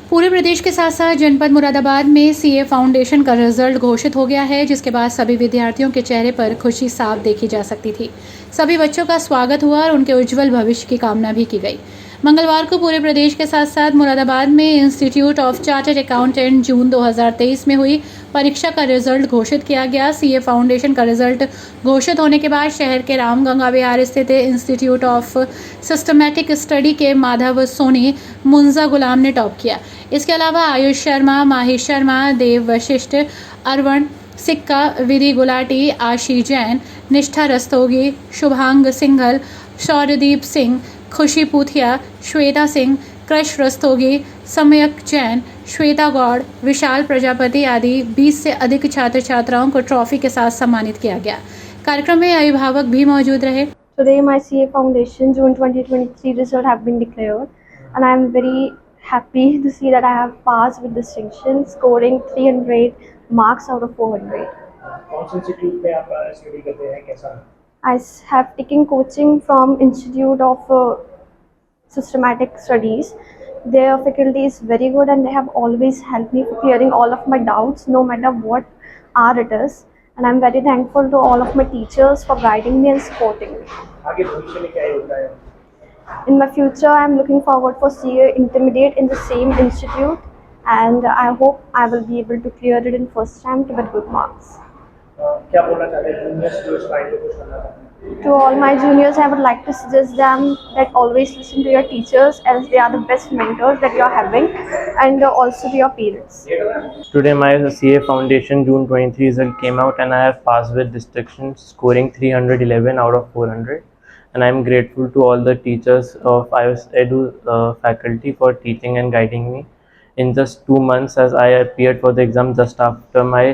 पूरे प्रदेश के साथ साथ जनपद मुरादाबाद में सीए फाउंडेशन का रिजल्ट घोषित हो गया है, जिसके बाद सभी विद्यार्थियों के चेहरे पर खुशी साफ देखी जा सकती थी। सभी बच्चों का स्वागत हुआ और उनके उज्जवल भविष्य की कामना भी की गई। मंगलवार को पूरे प्रदेश के साथ साथ मुरादाबाद में इंस्टीट्यूट ऑफ चार्टर्ड अकाउंटेंट जून 2023 में हुई परीक्षा का रिजल्ट घोषित किया गया। सीए फाउंडेशन का रिजल्ट घोषित होने के बाद शहर के रामगंगा विहार स्थित इंस्टीट्यूट ऑफ सिस्टमैटिक स्टडी के माधव सोनी मुंजा गुलाम ने टॉप किया। इसके अलावा आयुष शर्मा, माही शर्मा, देव वशिष्ठ, अरवण सिक्का, विधि गुलाटी, आशी जैन, निष्ठा रस्तोगी, शुभांग सिंघल, शौर्यदीप सिंह, खुशी पूथिया, श्वेता सिंह, कृष रस्तोगी, सम्यक जैन, श्वेता गौड़, विशाल प्रजापति आदि 20 से अधिक छात्र छात्राओं को ट्रॉफी के साथ सम्मानित किया गया। कार्यक्रम में अभिभावक भी मौजूद रहे। Today my CA Foundation June 2023 result have been declared and I am very happy to see that I have passed with distinction, scoring 300 marks out of 400. कौन से इंस्टीट्यूट में आप स्टडी करते हैं, कैसा? I have taken coaching from Institute of Systematic Studies. Their faculty is very good and they have always helped me for clearing all of my doubts, no matter what hour it is. And I'm very thankful to all of my teachers for guiding me and supporting me. आगे भविष्य में क्या योजना है? In my future, I'm looking forward for CA Intermediate in the same institute, and I hope I will be able to clear it in first attempt with good marks. क्या बोलना चाहते हैं जूनियर्स जो इस लाइन में कुछ करना चाहते हैं? To all my juniors, I would like to suggest them that always listen to your teachers, as they are the best mentors that you are having, and also to your parents. Today my CA Foundation June 23 result came out and I have passed with distinction, scoring 311 out of 400. And I am grateful to all the teachers of IOS Edu faculty for teaching and guiding me. In just 2 months, as I appeared for the exam just after my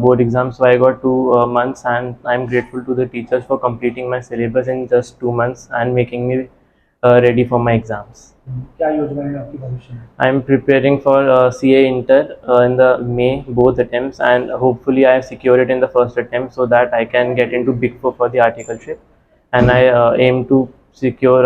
board exam, so I got 2 months, and I am grateful to the teachers for completing my syllabus in just 2 months and making me ready for my exams. क्या योजना है आपकी भविष्य में? I am preparing for CA Inter in the May both attempts, and hopefully I have secured it in the first attempt so that I can get into Big Four for the articleship, and I aim to secure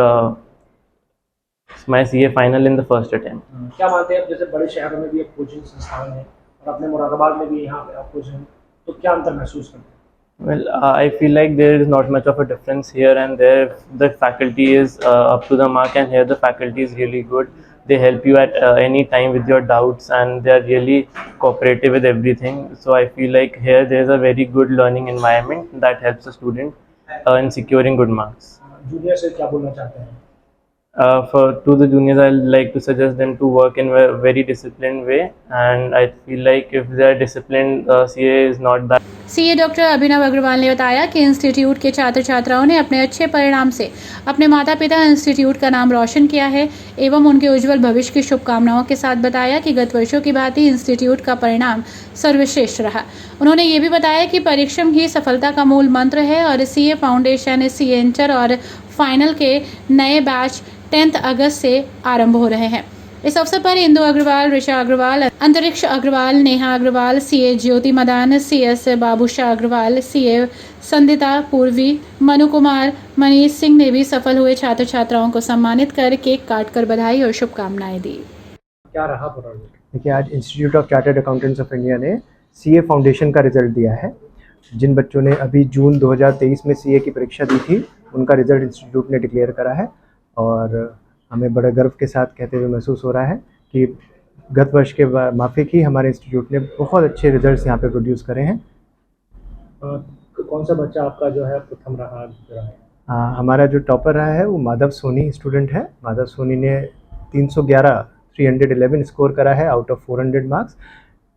my CA final in the first attempt. क्या मानते हैं आप, जैसे बड़े शहरों में भी एक कोचिंग संस्थान है और अपने मुरादाबाद में भी यहाँ पे आप कोचिंग, तो क्या अंतर महसूस करते हैं? Well, I feel like there is not much of a difference here and there. The faculty is up to the mark, and here the faculty is really good. They help you at any time with your doubts, and they are really cooperative with everything. So I feel like here there is a very good learning environment that helps the student in securing good marks. Junior से क्या बोलना चाहते हैं? To the juniors, I like to suggest them to work in a very disciplined way, and I feel like if they are disciplined, CA is not that. CA doctor Abhinav Agrawal ने बताया कि institute के छात्र छात्राओं ने अपने अच्छे परिणाम से अपने माता पिता इंस्टीट्यूट का नाम रोशन किया है एवं उनके उज्जवल भविष्य की शुभकामनाओं के साथ बताया कि गत वर्षों की भांति इंस्टीट्यूट का परिणाम सर्वश्रेष्ठ रहा। उन्होंने ये भी बताया कि परिश्रम ही सफलता का मूल मंत्र है और सीए फाउंडेशन, सीए इंटर और फाइनल के नए बैच 10 अगस्त से आरंभ हो रहे हैं। इस अवसर पर इंदु अग्रवाल, ऋषा अग्रवाल, अंतरिक्ष अग्रवाल, नेहा अग्रवाल, सीए ज्योति मदान, सीएस बाबूशाह अग्रवाल, सीए संदिता पूर्वी, मनु कुमार, मनीष सिंह ने भी सफल हुए छात्र छात्राओं को सम्मानित कर केक काटकर बधाई और शुभकामनाएं दी। क्या रहा प्रोग्राम? देखिए, आज institute of chartered accountants of India ने सीए फाउंडेशन का रिज़ल्ट दिया है। जिन बच्चों ने अभी जून 2023 में सीए की परीक्षा दी थी, उनका रिज़ल्ट इंस्टीट्यूट ने डिक्लेयर करा है और हमें बड़े गर्व के साथ कहते हुए महसूस हो रहा है कि गत वर्ष के माफिक ही हमारे इंस्टीट्यूट ने बहुत अच्छे रिजल्ट्स यहाँ पे प्रोड्यूस करे हैं। कौन सा बच्चा आपका जो है प्रथम रहा है? हमारा जो टॉपर रहा है वो माधव सोनी स्टूडेंट है। माधव सोनी ने 311 स्कोर करा है आउट ऑफ 400 मार्क्स।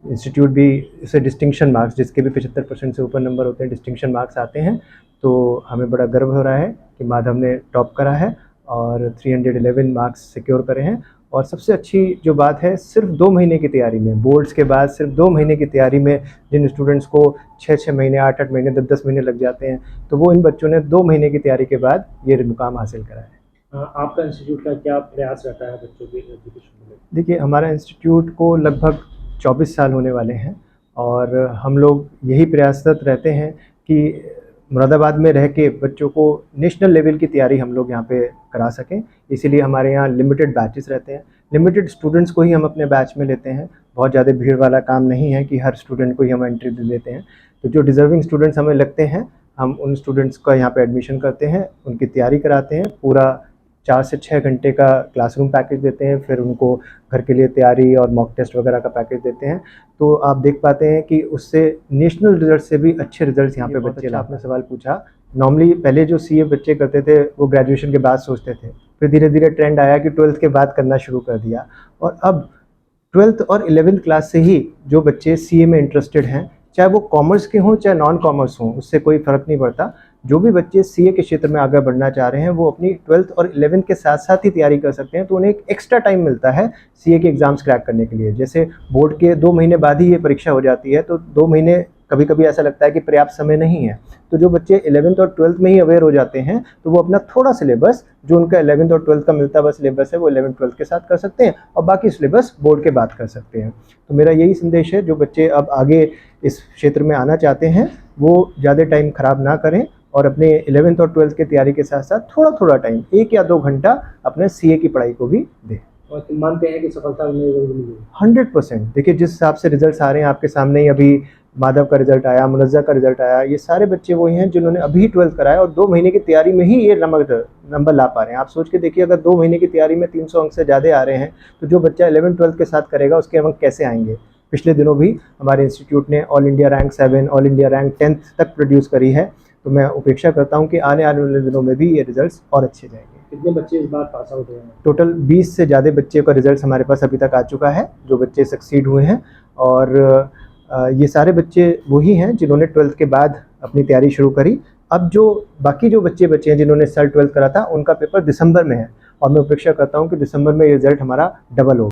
इंस्टीट्यूट भी इसे डिस्टिंक्शन मार्क्स, जिसके भी 75% से ऊपर नंबर होते हैं, डिस्टिंक्शन मार्क्स आते हैं। तो हमें बड़ा गर्व हो रहा है कि माधव ने टॉप करा है और 311 मार्क्स सिक्योर करे हैं। और सबसे अच्छी जो बात है, सिर्फ 2 महीने की तैयारी में, बोर्ड्स के बाद सिर्फ 2 महीने की तैयारी में जिन स्टूडेंट्स को 6-6 महीने, 8-8 महीने, 10-10 महीने लग जाते हैं, तो वो इन बच्चों ने 2 महीने की तैयारी के बाद ये मुकाम हासिल करा है। आपका इंस्टीट्यूट का क्या प्रयास रहता है बच्चों के एजुकेशन में? देखिए, हमारा इंस्टीट्यूट को लगभग 24 साल होने वाले हैं और हम लोग यही प्रयासरत रहते हैं कि मुरादाबाद में रह के बच्चों को नेशनल लेवल की तैयारी हम लोग यहाँ पे करा सकें, इसीलिए हमारे यहाँ लिमिटेड बैचेस रहते हैं, लिमिटेड स्टूडेंट्स को ही हम अपने बैच में लेते हैं। बहुत ज़्यादा भीड़ वाला काम नहीं है कि हर स्टूडेंट को ही हम एंट्री दे देते हैं। तो जो डिज़र्विंग स्टूडेंट्स हमें लगते हैं, हम उन स्टूडेंट्स का यहाँ पे एडमिशन करते हैं, उनकी तैयारी कराते हैं, पूरा 4 से 6 घंटे का क्लासरूम पैकेज देते हैं, फिर उनको घर के लिए तैयारी और मॉक टेस्ट वगैरह का पैकेज देते हैं। तो आप देख पाते हैं कि उससे नेशनल रिजल्ट से भी अच्छे रिजल्ट्स यहाँ पे बच्चे ला। आपने सवाल पूछा, नॉर्मली पहले जो सीए बच्चे करते थे वो ग्रेजुएशन के बाद सोचते थे, फिर धीरे धीरे ट्रेंड आया कि 12th के बाद करना शुरू कर दिया, और अब 12th और 11th क्लास से ही जो बच्चे सीए में इंटरेस्टेड हैं, चाहे वो कॉमर्स के हों चाहे नॉन कॉमर्स हों, उससे कोई फ़र्क नहीं पड़ता। जो भी बच्चे सीए के क्षेत्र में आगे बढ़ना चाह रहे हैं वो अपनी 12th और 11th के साथ साथ ही तैयारी कर सकते हैं। तो उन्हें एक एक्स्ट्रा टाइम मिलता है सीए के एग्ज़ाम्स क्रैक करने के लिए। जैसे बोर्ड के 2 महीने बाद ही ये परीक्षा हो जाती है, तो 2 महीने कभी कभी ऐसा लगता है कि पर्याप्त समय नहीं है। तो जो बच्चे 11th और 12th में ही अवेयर हो जाते हैं, तो वो अपना थोड़ा सिलेबस जो उनका 11th और 12th का मिलता हुआ सिलेबस है वो 11th 12th के साथ कर सकते हैं, और बाकी सिलेबस बोर्ड के बाद कर सकते हैं। तो मेरा यही संदेश है, जो बच्चे अब आगे इस क्षेत्र में आना चाहते हैं वो ज़्यादा टाइम ख़राब ना करें और अपने 11th और 12th की तैयारी के साथ साथ थोड़ा थोड़ा टाइम 1 या 2 घंटा अपने सीए की पढ़ाई को भी दें। और मानते हैं कि सफलता मिलेगी? 100%। देखिए, जिस हिसाब से रिजल्ट्स आ रहे हैं आपके सामने ही, अभी माधव का रिजल्ट आया, मुनज़्ज़ा का रिजल्ट आया, ये सारे बच्चे वही हैं जिन्होंने अभी 12th कराया और 2 महीने की तैयारी में ही ये नंबर ला पा रहे हैं। आप सोच के देखिए, अगर 2 महीने की तैयारी में 300 अंक से ज़्यादा आ रहे हैं, तो जो बच्चा 11th 12th के साथ करेगा उसके अंक कैसे आएंगे। पिछले दिनों भी हमारे इंस्टीट्यूट ने all India rank 7, all India rank 10th तक प्रोड्यूस करी है। तो मैं अपेक्षा करता हूँ कि आने वाले दिनों में भी ये रिजल्ट्स और अच्छे जाएंगे। कितने बच्चे इस बार पास आउट हुए हैं? टोटल 20 से ज़्यादा बच्चे का रिजल्ट हमारे पास अभी तक आ चुका है, जो बच्चे सक्सीड हुए हैं। और ये सारे बच्चे वही हैं जिन्होंने 12th के बाद अपनी तैयारी शुरू करी। अब जो बाकी जो बच्चे हैं जिन्होंने इस साल 12th करा था, उनका पेपर दिसंबर में है, और मैं अपेक्षा करता हूँ कि दिसंबर में ये रिजल्ट हमारा डबल हो।